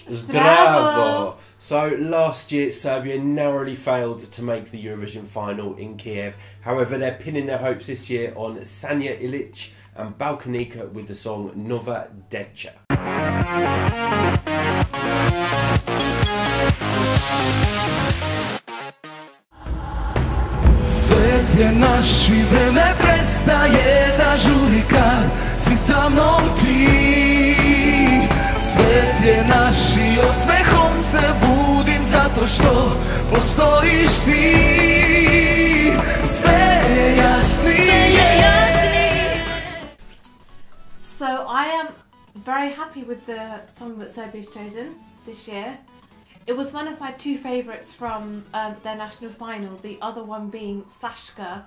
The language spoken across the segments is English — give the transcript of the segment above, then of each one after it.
Zdravo! So last year Serbia narrowly failed to make the Eurovision final in Kiev. However, they're pinning their hopes this year on Sanja Ilić Balkanika with the song Nova Deca. Svet je naš i vreme prestaje da žuri kad si sa mnom ti. Svet je naš i osmehom se budim zato što postojiš ti. Sve je jasnije. So I am very happy with the song that Serbia's chosen this year. It was one of my two favourites from their national final, the other one being Sashka,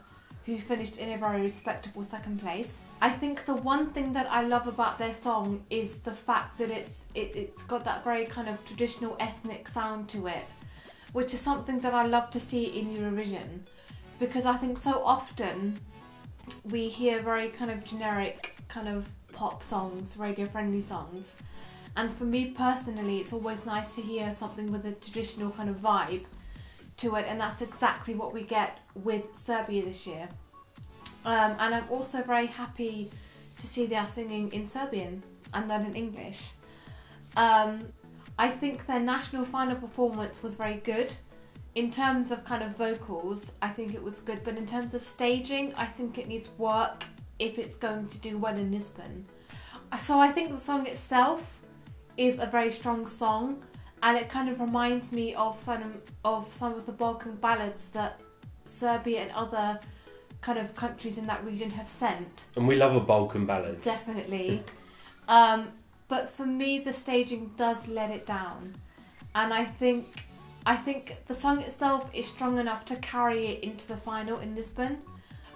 who finished in a very respectable second place. I think the one thing that I love about their song is the fact that it's got that very kind of traditional ethnic sound to it, which is something that I love to see in Eurovision, because I think so often we hear very kind of generic kind of pop songs, radio friendly songs. And for me personally, it's always nice to hear something with a traditional kind of vibe to it, and that's exactly what we get with Serbia this year. And I'm also very happy to see they are singing in Serbian and not in English. I think their national final performance was very good. In terms of kind of vocals, I think it was good, but in terms of staging, I think it needs work if it's going to do well in Lisbon. So I think the song itself is a very strong song, and it kind of reminds me of some of the Balkan ballads that Serbia and other kind of countries in that region have sent. And we love a Balkan ballad. Definitely. But for me, the staging does let it down, and I think the song itself is strong enough to carry it into the final in Lisbon.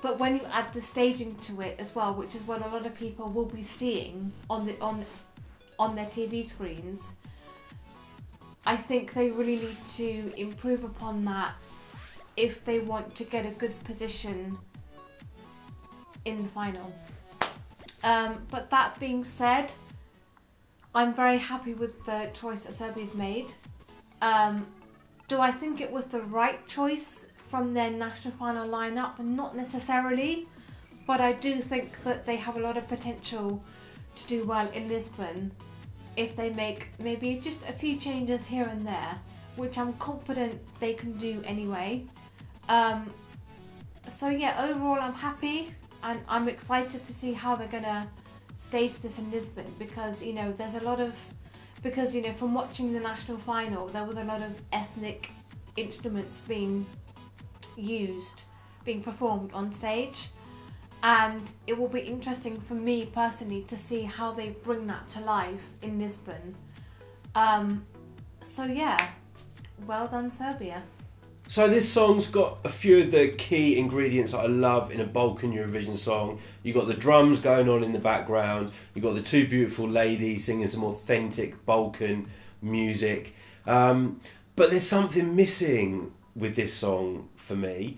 But when you add the staging to it as well, which is what a lot of people will be seeing on their TV screens, I think they really need to improve upon that if they want to get a good position in the final. But that being said, I'm very happy with the choice that Serbia's made. Do I think it was the right choice from their national final lineup? Not necessarily, but I do think that they have a lot of potential to do well in Lisbon if they make maybe just a few changes here and there, which I'm confident they can do anyway. So yeah, overall I'm happy, and I'm excited to see how they're gonna stage this in Lisbon, because there's a lot of, from watching the national final, there was a lot of ethnic instruments being performed on stage. And it will be interesting for me personally to see how they bring that to life in Lisbon. So yeah, well done Serbia. So this song's got a few of the key ingredients that I love in a Balkan Eurovision song. You've got the drums going on in the background, you've got the two beautiful ladies singing some authentic Balkan music. But there's something missing with this song for me.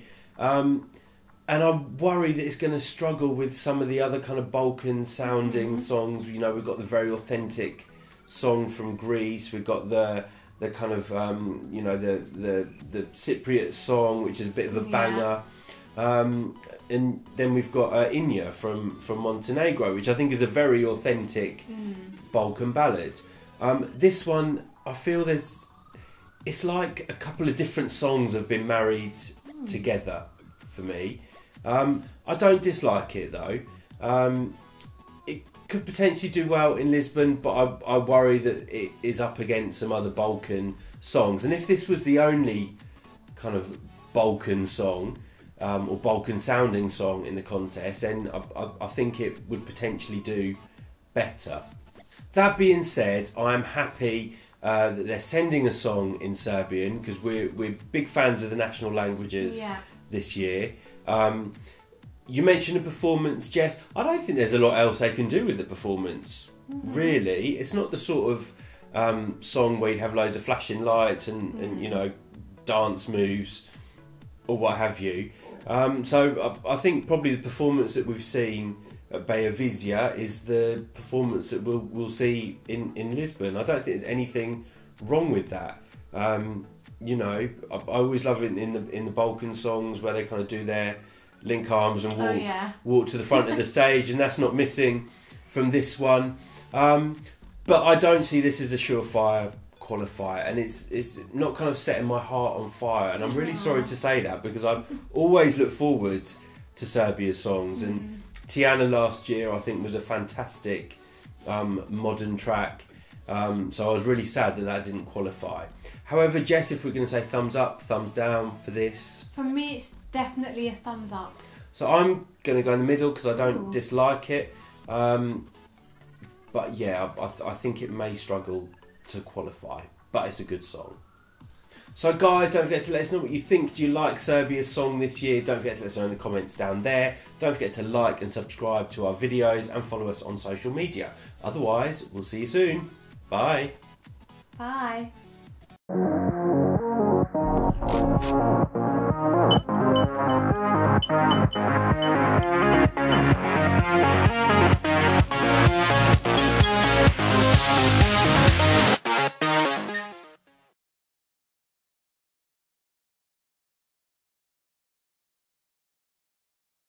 And I'm worried that it's going to struggle with some of the other kind of Balkan sounding songs. We've got the very authentic song from Greece. We've got the kind of the Cypriot song, which is a bit of a banger. And then we've got Inya from Montenegro, which I think is a very authentic Balkan ballad. This one, I feel it's like a couple of different songs have been married together for me. I don't dislike it though. It could potentially do well in Lisbon, but I worry that it is up against some other Balkan songs. And if this was the only kind of Balkan song or Balkan sounding song in the contest, then I think it would potentially do better. That being said, I'm happy that they're sending a song in Serbian, because we're big fans of the national languages this year. You mentioned a performance, Jess. I don't think there's a lot else they can do with the performance, really. It's not the sort of song where you have loads of flashing lights and dance moves or what have you. So I think probably the performance that we've seen at Beovizia is the performance that we'll see in Lisbon. I don't think there's anything wrong with that. You know, I always love it in the Balkan songs where they kind of do their link arms and walk to the front of the stage, and that's not missing from this one. But I don't see this as a surefire qualifier, and it's not kind of setting my heart on fire. And I'm really sorry to say that, because I always look forward to Serbia's songs. And Tiana last year, I think, was a fantastic modern track. So I was really sad that didn't qualify. However, Jess, if we're going to say thumbs up, thumbs down for this? For me, it's definitely a thumbs up. So I'm going to go in the middle because I don't dislike it. But yeah, I think it may struggle to qualify, but it's a good song. So guys, don't forget to let us know what you think. Do you like Serbia's song this year? Don't forget to let us know in the comments down there. Don't forget to like and subscribe to our videos and follow us on social media. Otherwise, we'll see you soon. Bye. Bye.